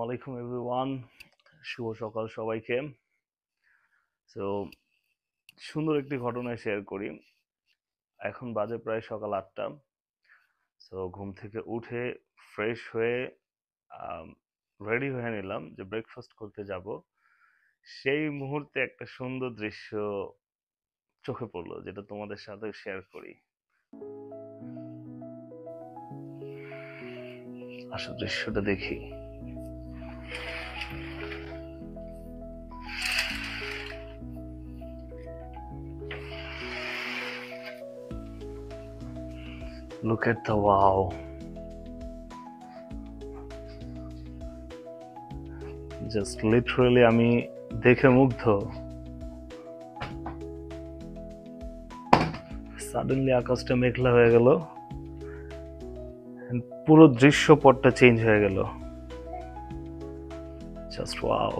আলাইকুম এভরিওয়ান, শুভ সকাল সবাইকে। সো সুন্দর একটি ঘটনা শেয়ার করি। এখন বাজে প্রায় সকাল 8টা। সো ঘুম থেকে উঠে ফ্রেশ হয়ে রেডি হয়ে নিলাম যে ব্রেকফাস্ট করতে যাব। সেই মুহূর্তে একটা সুন্দর দৃশ্য চোখে পড়লো, যেটা তোমাদের সাথে শেয়ার করি। আসল দৃশ্যটা দেখি। Look at the wow. Just literally আমি দেখে মুগ্ধ। সাডেনলি আকাশটা মেঘলা হয়ে গেল, পুরো দৃশ্যপটটা চেঞ্জ হয়ে গেল। Just wow.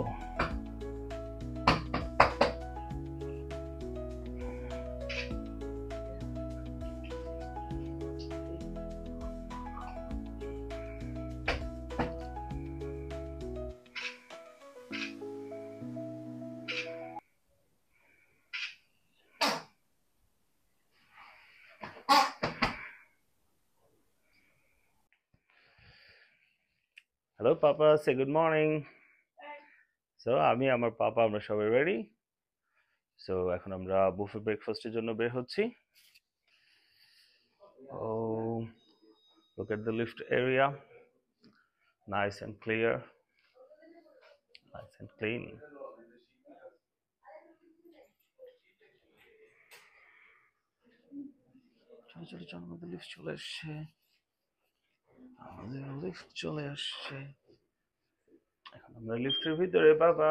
হ্যালো পাপা, সে গুড মর্নিং। সো আমি আমার পাপা আমরা সবাই রেডি। সো এখন আমরা বুফে ব্রেকফাস্টের জন্য বের হচ্ছি। Oh, look at the lift area. Nice and clear. Nice and clean. চলো চলো চলো, আমাদের লিফট চলে আসছে। আমাদের লিফট চলে আসছে। এখন আমরা লিফটের ভিতরে বাবা।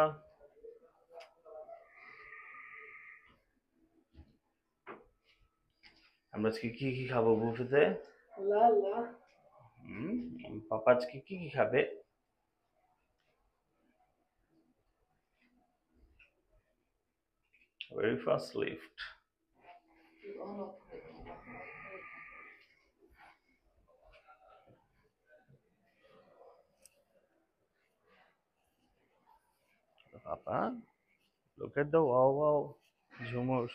আমরা আজকে কি কি খাবো বুফেতে? পাপা আজকে কি কি খাবে? Very fast lift. Papa, look at the wow wow ঝুমুর।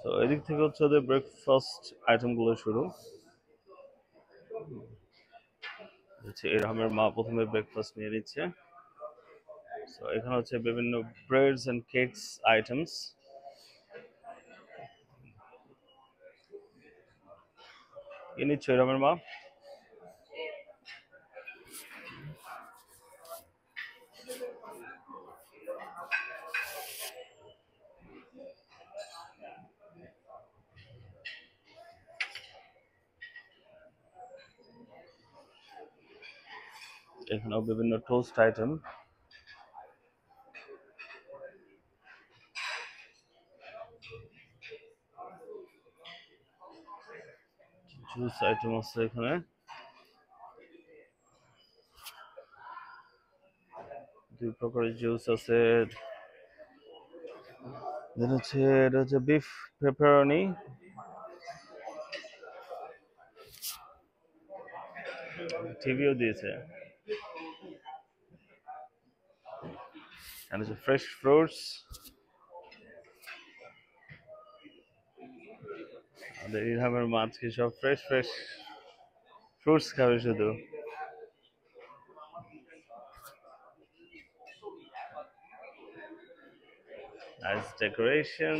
তো এদিক থেকে হচ্ছে ওদের ব্রেকফাস্ট আইটেমগুলো শুরু হচ্ছে। এরহামের মা প্রথমে ব্রেকফাস্ট নিয়ে নিচ্ছে। তো এখানে হচ্ছে বিভিন্ন ব্রেডস এন্ড কেকস আইটেমস। কি নিচ্ছে এরহামের মা? এখানেও বিভিন্ন টোস্ট আইটেম। জুস আইটেম আছে এখানে। দুই প্রকারের জুস আছে। এটা হচ্ছে বিফ পেপারনি। টিভিও দিয়েছে। আর হচ্ছে ফ্রেশ ফ্রুটস। আমাদের ইরহামের মা আজকে সব ফ্রেশ ফ্রেশ ফ্রুটস খাবে শুধু। Nice decoration.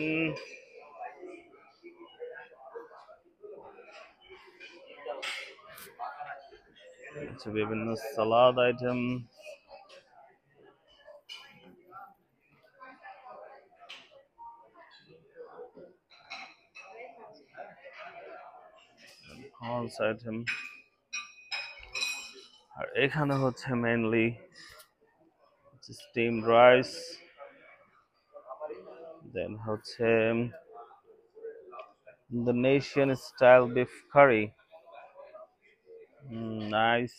বিভিন্ন সালাদ আইটেম, হর্স আইটেম। আর এখানে হচ্ছে মেইনলি স্টিমড রাইস, দেন হচ্ছে Indonesian style beef curry, nice,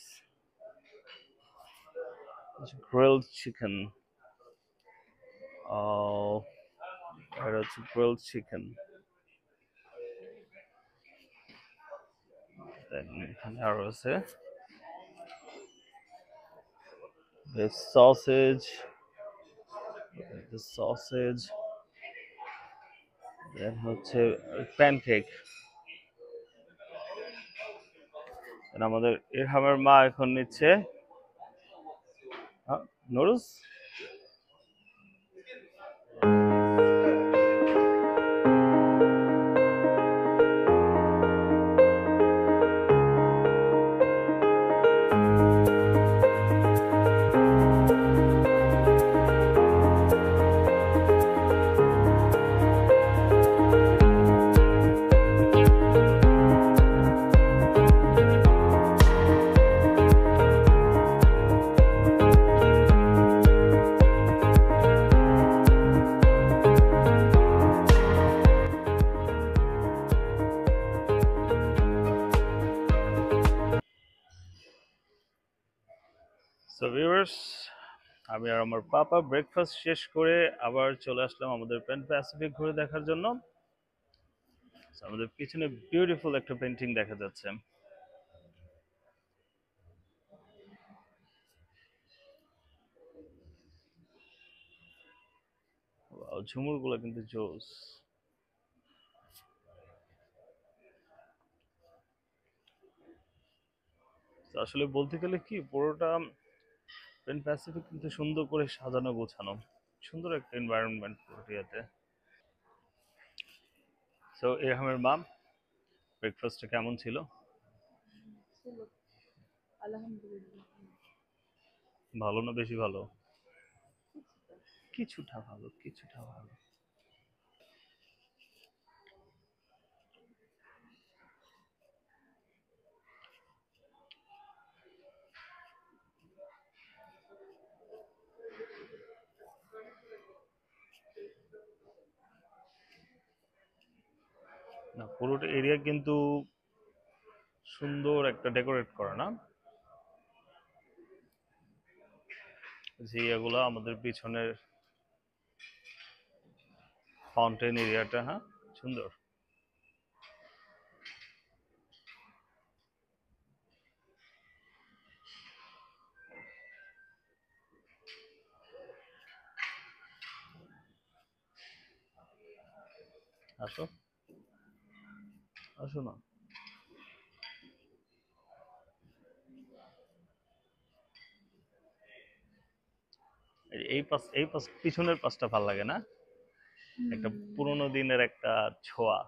grilled chicken, এটা হচ্ছে গ্রিলড চিকেন। দেন এখানে আরো আছে beef sausage, the sausage, দেন হচ্ছে প্যানকেক। আমাদের ইরহামের মা এখন নিচ্ছে নুডলস। সো ভিউয়ার্স, আমি আর আমার পাপা ব্রেকফাস্ট শেষ করে আবার চলে আসলাম আমাদের প্যান প্যাসিফিক ঘুরে দেখার জন্য। আমাদের পিছনে বিউটিফুল একটা পেন্টিং দেখা যাচ্ছে। ঝুমুর গুলো কিন্তু জোস। আসলে বলতে গেলে কি, পুরোটা প্যান প্যাসিফিক কিন্তু সুন্দর করে সাজানো গোছানো, সুন্দর একটা এনভায়রনমেন্ট পুরোটিয়াতে। সো ইরহামের মা, ব্রেকফাস্টটা কেমন ছিল? ভালো না বেশি ভালো? কিছুটা ভালো, কিছুটা ভালো। না, পুরোটা এরিয়া কিন্তু সুন্দর একটা ডেকোরেট করা না, যে এগুলো আমাদের পিছনের ফাউন্টেন এরিয়াটা, হ্যাঁ সুন্দর। আসো, আসো না। এই পাশ পিছনের পাশটা ভাল লাগে না, একটা পুরোনো দিনের একটা ছোঁয়া।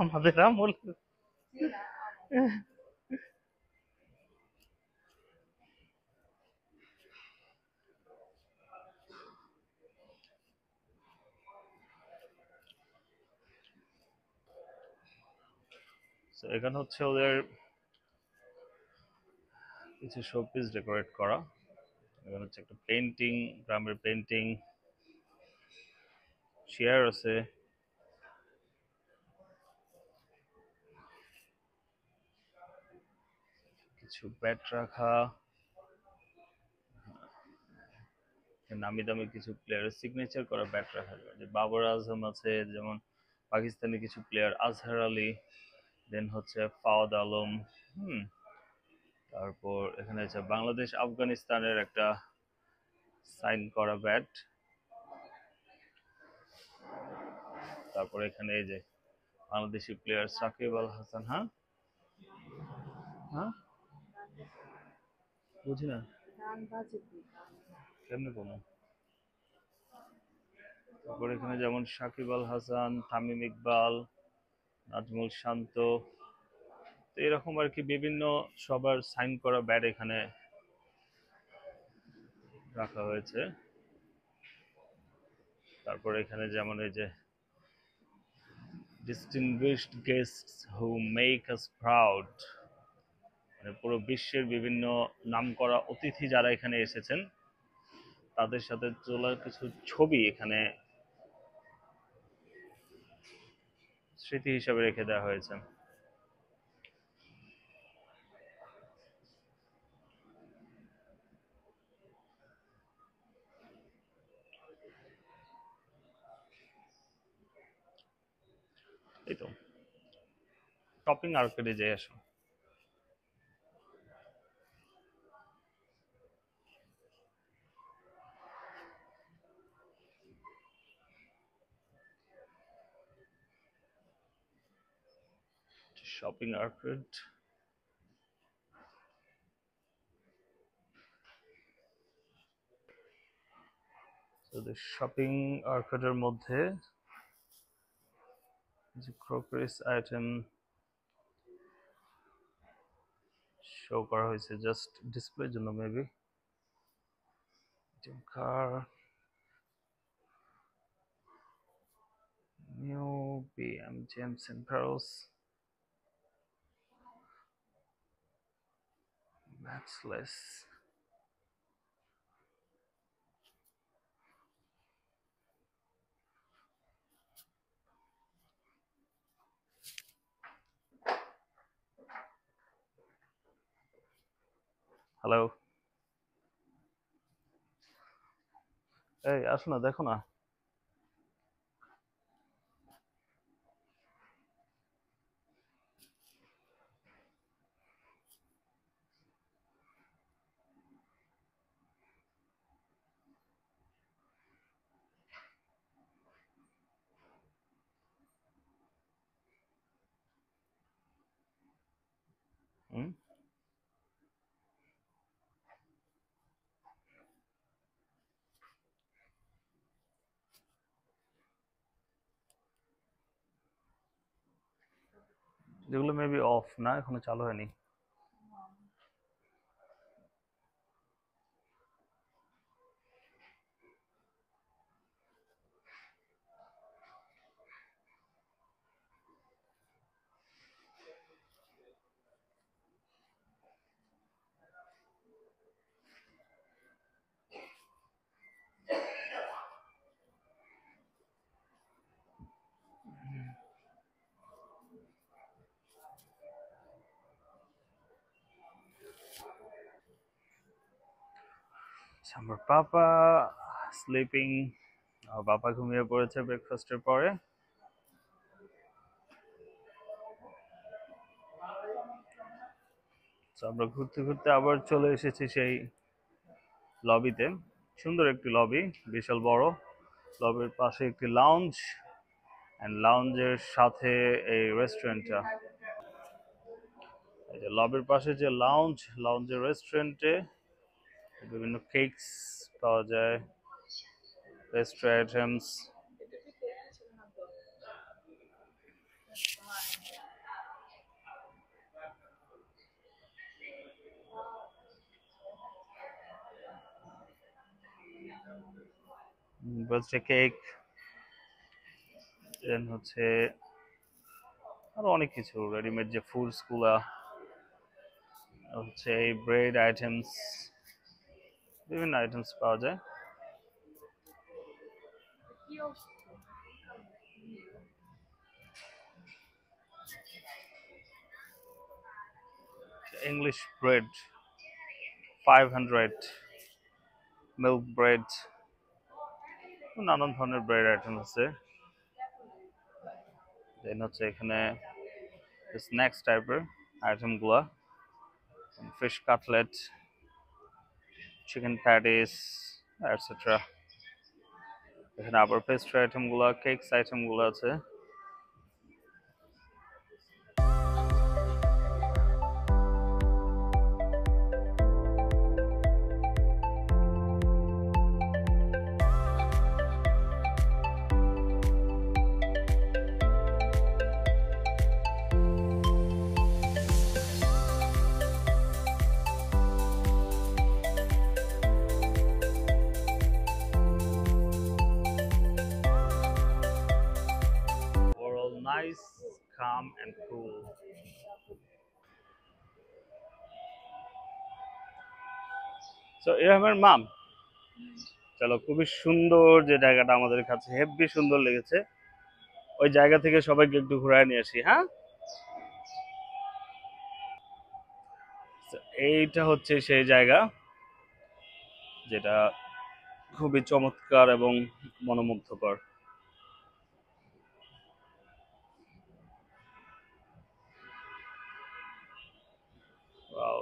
আমাদের আমল। এখানে হচ্ছে ওদের কিছু শোপিস ডেকোরেট করা। এখানে হচ্ছে একটা পেন্টিং, গ্রামের পেন্টিং, চেয়ার আছে, কিছু ব্যাট রাখা, নামি দামি কিছু প্লেয়ারের সিগনেচার করা ব্যাট রাখা যায়, যে বাবর আজম আছে, যেমন পাকিস্তানি কিছু প্লেয়ার, আজহার আলী, দেন হচ্ছে ফাওয়াদ আলম, হুম, তারপর এখানে আছে বাংলাদেশ আফগানিস্তানের একটা সাইন করা ব্যাট। তারপর এখানে এই যে বাংলাদেশি প্লেয়ার সাকিব আল হাসান। হ্যাঁ হ্যাঁ, বুঝি না কেমনে কোনো। তারপর এখানে যেমন সাকিব আল হাসান, তামিম ইকবাল, নাজমুল শান্ত, তো এরকম আর কি বিভিন্ন সবার সাইন করা ব্যাট এখানে রাখা হয়েছে। তারপর এখানে যেমন এই যে distinguished guests who make us proud, মানে পুরো বিশ্বের বিভিন্ন নামকরা অতিথি যারা এখানে এসেছেন তাদের সাথে তোলা কিছু ছবি এখানে স্মৃতি হিসাবে রেখে দেওয়া হয়েছে। এই তো শপিং আর্কেডে যাই আসো। শপিং আর্কেড, শপিং আর্কেডের মধ্যে যে ক্রকারিস আইটেম শো করা হয়েছে জাস্ট ডিসপ্লের জন্য, মেবি কার new BM gems and pearls matchless. Hello, এই আসো না, দেখো না। হুম, যেগুলো মেবি অফ না, এখনো চালু হয়নি। আমার পাপা স্লিপিং, বাবা ঘুমিয়ে পড়েছে ব্রেকফাস্টের পরে। আমরা ঘুরতে ঘুরতে আবার চলে এসেছি সেই লবিতে। সুন্দর একটি লবি, বিশাল বড়। লবির পাশে একটি লাউঞ্জ, এন্ড লাউঞ্জের সাথে এই রেস্টুরেন্টটা। এই যে লবির পাশে যে লাউঞ্জ, লাউঞ্জের রেস্টুরেন্টে বিভিন্ন কেকস পাওয়া যায়, পেস্ট্রি আইটেমস। বার্থডে কেক, দেন হচ্ছে আরো অনেক কিছু, রেডিমেড যে ফুডস গুলা হচ্ছে, এই ব্রেড আইটেমস, বিভিন্ন আইটেমস পাওয়া যায়। ইংলিশ ব্রেড 500, মিল্ক ব্রেড, নানান ধরনের ব্রেড আইটেম আছে। দেন হচ্ছে এখানে স্ন্যাক্স টাইপের আইটেম গুলা, fish cutlet, chicken patties, etcetera. এখানে আবার পেস্ট্রি আইটেম গুলা, কেকস আইটেম গুলো আছে। nice, calm and cool. So ইরহামের মাম, চলো, খুবই সুন্দর যে জায়গাটা আমাদের কাছে হেব্বি সুন্দর লেগেছে, ওই জায়গা থেকে সবাইকে একটু ঘুরায় নিয়ে আসি। হ্যাঁ, তো এইটা হচ্ছে সেই জায়গা যেটা খুবই চমৎকার এবং মনোমুগ্ধকর। Wow,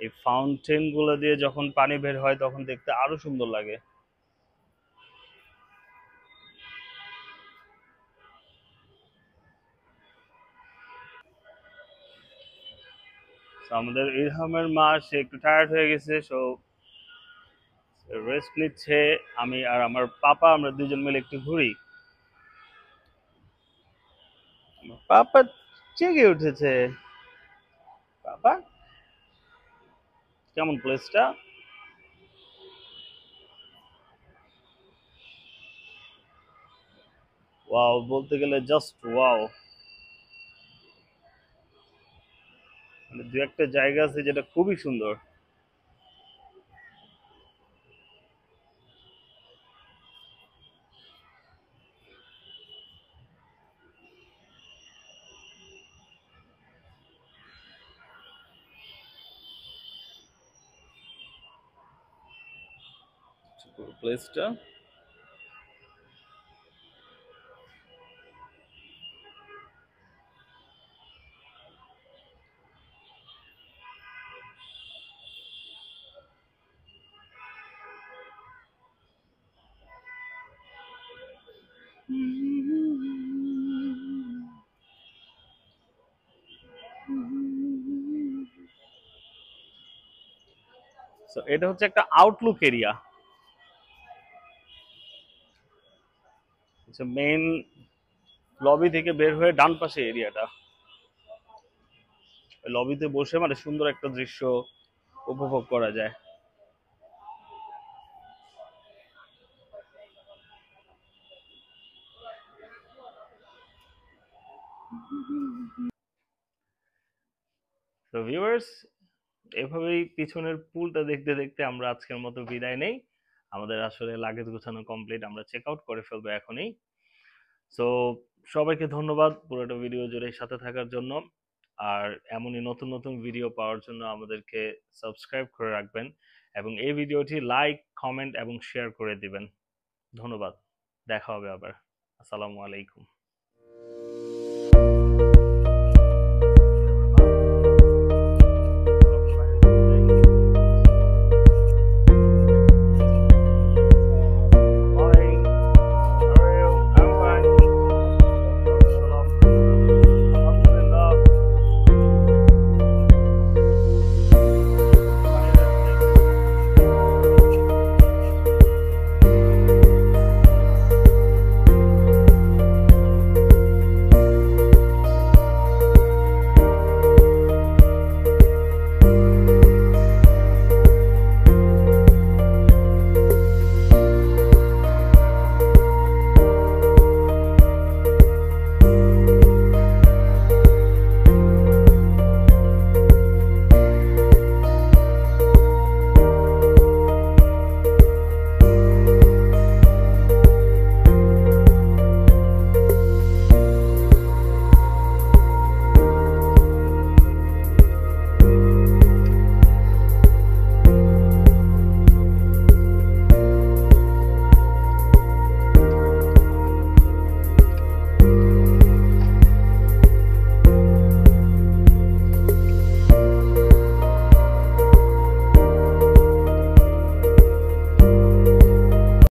এই ফাউন্টেন গুলো দিয়ে যখন পানি বের হয় তখন দেখতে আরো সুন্দর লাগে। আমাদের ইরহামের মা সে একটু টায়ার্ড হয়ে গেছে, সো রেস্ট নিচ্ছে। আমি আর আমার পাপা আমরা দুজন মিলে একটু ঘুরি। আমার পাপা জেগে উঠেছে। পাপা, কেমন প্লেসটা? ওয়াও, বলতে গেলে জাস্ট ওয়াও। মানে দু একটা জায়গা আছে যেটা খুবই সুন্দর। পুরো প্লেসটা। সো এটা হচ্ছে একটা আউটলুক এরিয়া। মেইন লবি থেকে বের হয়ে ডান পাশে এরিয়াটা, লবিতে বসে মানে সুন্দর একটা দৃশ্য উপভোগ করা যায়। তো ভিউয়ার্স, এভাবেই পিছনের পুলটা দেখতে দেখতে আমরা আজকের মতো বিদায় নেই। আমাদের আসলে লাগেজ গোছানো কমপ্লিট, আমরা চেক আউট করে ফেলবো এখনই। সো সবাইকে ধন্যবাদ পুরোটা ভিডিও জুড়ে সাথে থাকার জন্য। আর এমনই নতুন নতুন ভিডিও পাওয়ার জন্য আমাদেরকে সাবস্ক্রাইব করে রাখবেন এবং এই ভিডিওটি লাইক, কমেন্ট এবং শেয়ার করে দিবেন। ধন্যবাদ, দেখা হবে আবার। আসসালামু আলাইকুম।